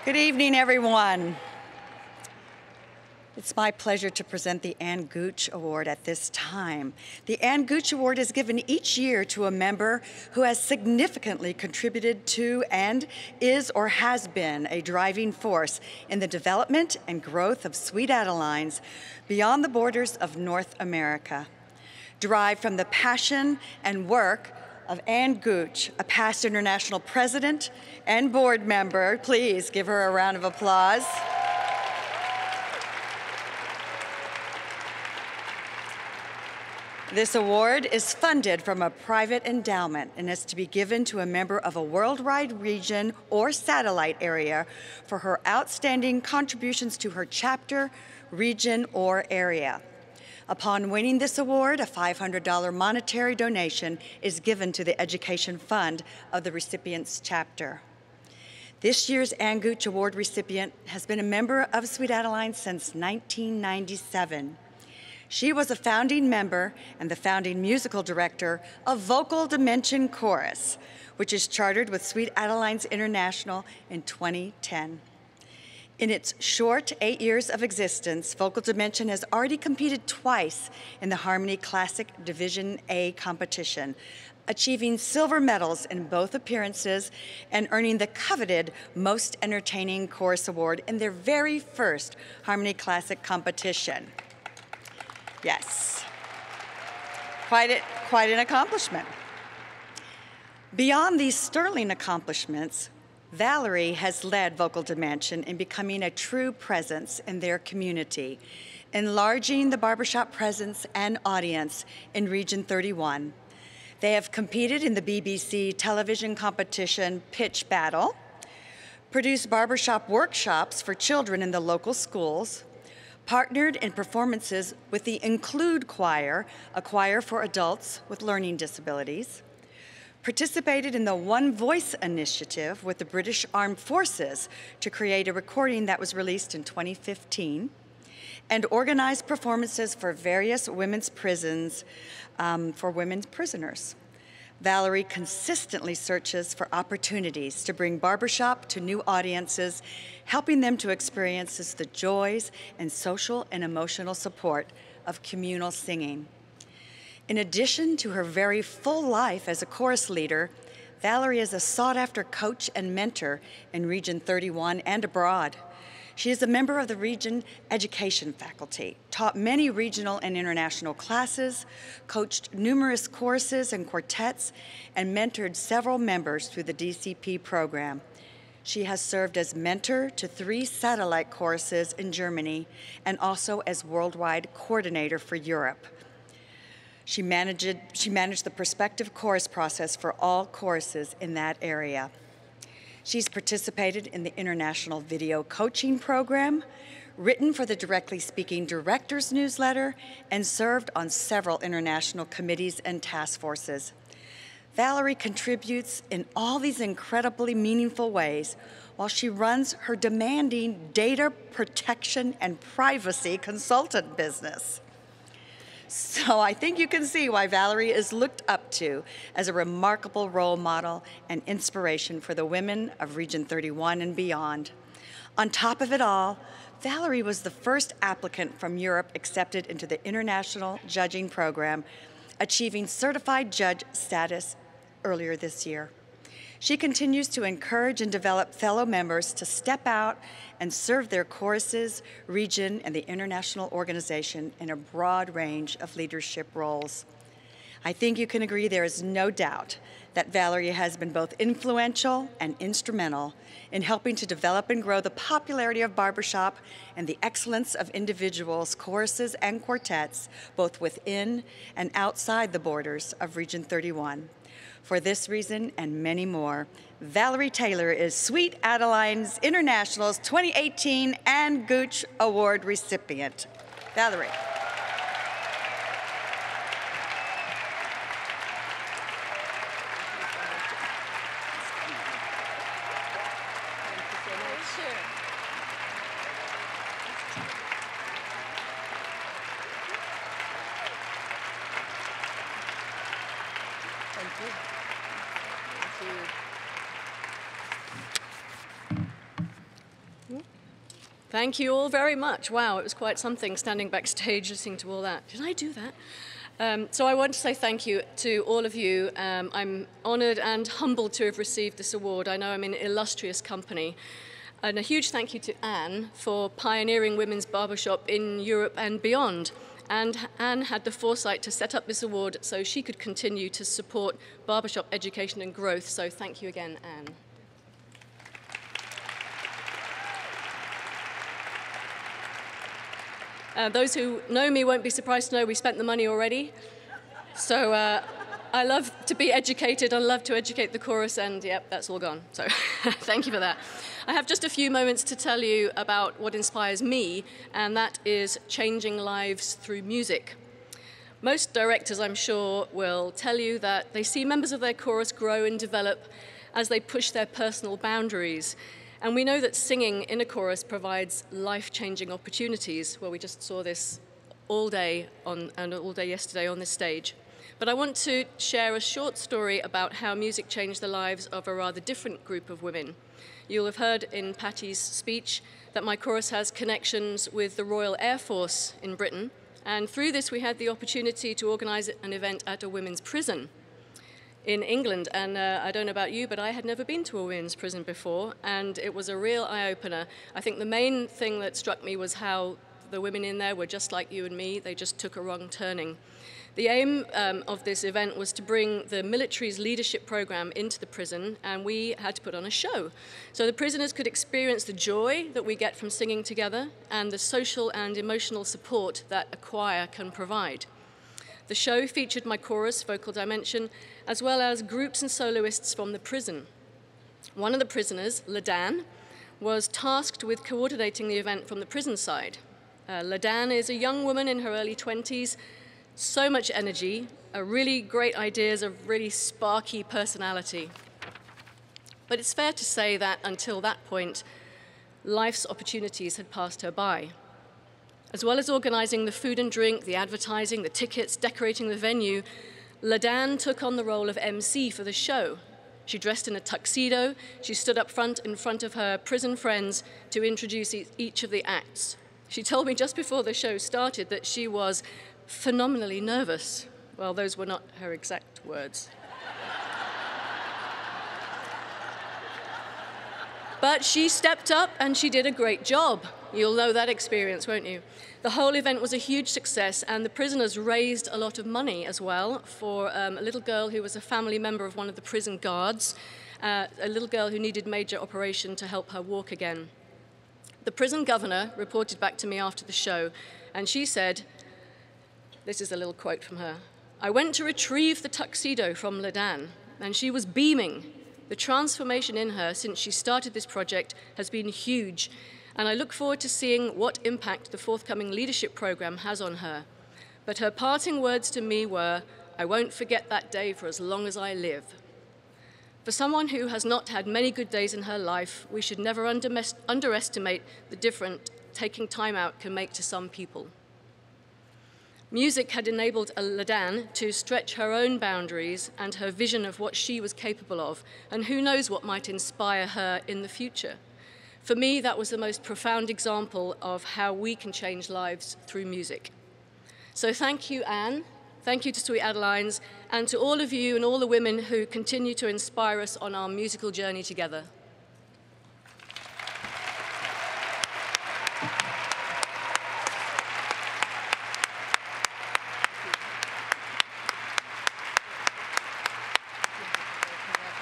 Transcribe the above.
Good evening, everyone. It's my pleasure to present the Ann Gooch Award at this time. The Ann Gooch Award is given each year to a member who has significantly contributed to and is or has been a driving force in the development and growth of Sweet Adelines beyond the borders of North America. Derived from the passion and work of Ann Gooch, a past international president and board member. Please give her a round of applause. This award is funded from a private endowment and is to be given to a member of a worldwide region or satellite area for her outstanding contributions to her chapter, region, or area. Upon winning this award, a $500 monetary donation is given to the education fund of the recipient's chapter. This year's Ann Gooch Award recipient has been a member of Sweet Adelines since 1997. She was a founding member and the founding musical director of Vocal Dimension Chorus, which is chartered with Sweet Adelines International in 2010. In its short 8 years of existence, Vocal Dimension has already competed twice in the Harmony Classic Division A competition, achieving silver medals in both appearances and earning the coveted Most Entertaining Chorus Award in their very first Harmony Classic competition. Yes, quite an accomplishment. Beyond these sterling accomplishments, Valerie has led Vocal Dimension in becoming a true presence in their community, enlarging the barbershop presence and audience in Region 31. They have competed in the BBC television competition Pitch Battle, produced barbershop workshops for children in the local schools, partnered in performances with the Include Choir, a choir for adults with learning disabilities, participated in the One Voice initiative with the British Armed Forces to create a recording that was released in 2015, and organized performances for various women's prisons for women prisoners. Valerie consistently searches for opportunities to bring barbershop to new audiences, helping them to experience the joys and social and emotional support of communal singing. In addition to her very full life as a chorus leader, Valerie is a sought-after coach and mentor in Region 31 and abroad. She is a member of the region education faculty, taught many regional and international classes, coached numerous choruses and quartets, and mentored several members through the DCP program. She has served as mentor to 3 satellite choruses in Germany and also as worldwide coordinator for Europe. She managed the prospective chorus process for all choruses in that area. She's participated in the International Video Coaching Program, written for the Directly Speaking Directors newsletter, and served on several international committees and task forces. Valerie contributes in all these incredibly meaningful ways while she runs her demanding data protection and privacy consultant business. So I think you can see why Valerie is looked up to as a remarkable role model and inspiration for the women of Region 31 and beyond. On top of it all, Valerie was the first applicant from Europe accepted into the International Judging Program, achieving certified judge status earlier this year. She continues to encourage and develop fellow members to step out and serve their choruses, region, and the international organization in a broad range of leadership roles. I think you can agree there is no doubt that Valerie has been both influential and instrumental in helping to develop and grow the popularity of barbershop and the excellence of individuals, choruses, and quartets, both within and outside the borders of Region 31. For this reason and many more, Valerie Taylor is Sweet Adelines International's 2018 Ann Gooch Award recipient. Valerie. Thank you. Thank you. Thank you all very much. Wow, it was quite something standing backstage listening to all that. Did I do that? So I want to say thank you to all of you. I'm honored and humbled to have received this award. I know I'm in illustrious company. And a huge thank you to Anne for pioneering women's barbershop in Europe and beyond. And Anne had the foresight to set up this award so she could continue to support barbershop education and growth. So thank you again, Anne. Those who know me won't be surprised to know we spent the money already. So I love to be educated. I love to educate the chorus, and yep, that's all gone. So thank you for that. I have just a few moments to tell you about what inspires me, and that is changing lives through music. Most directors, I'm sure, will tell you that they see members of their chorus grow and develop as they push their personal boundaries. And we know that singing in a chorus provides life-changing opportunities. Well, we just saw this all day and all day yesterday on this stage. But I want to share a short story about how music changed the lives of a rather different group of women. You'll have heard in Patty's speech that my chorus has connections with the Royal Air Force in Britain, and through this we had the opportunity to organize an event at a women's prison in England. And I don't know about you, but I had never been to a women's prison before, and it was a real eye-opener. I think the main thing that struck me was how the women in there were just like you and me. They just took a wrong turning. The aim of this event was to bring the military's leadership program into the prison, and we had to put on a show. So the prisoners could experience the joy that we get from singing together and the social and emotional support that a choir can provide. The show featured my chorus, Vocal Dimension, as well as groups and soloists from the prison. One of the prisoners, Ladan, was tasked with coordinating the event from the prison side. Ladan is a young woman in her early 20s, so much energy, really great ideas, a really sparky personality. But it's fair to say that until that point, life's opportunities had passed her by. As well as organizing the food and drink, the advertising, the tickets, decorating the venue, Ladan took on the role of MC for the show. She dressed in a tuxedo. She stood up front in front of her prison friends to introduce each of the acts. She told me just before the show started that she was phenomenally nervous. Well, those were not her exact words. But she stepped up and she did a great job. You'll know that experience, won't you? The whole event was a huge success, and the prisoners raised a lot of money as well for a little girl who was a family member of one of the prison guards, a little girl who needed major operation to help her walk again. The prison governor reported back to me after the show, and she said, this is a little quote from her, "I went to retrieve the tuxedo from Ladan, and she was beaming. The transformation in her since she started this project has been huge, and I look forward to seeing what impact the forthcoming leadership program has on her. But her parting words to me were, I won't forget that day for as long as I live." For someone who has not had many good days in her life, we should never underestimate the difference taking time out can make to some people. Music had enabled Ladan to stretch her own boundaries and her vision of what she was capable of, and who knows what might inspire her in the future. For me, that was the most profound example of how we can change lives through music. So thank you, Anne. Thank you to Sweet Adelines, and to all of you and all the women who continue to inspire us on our musical journey together.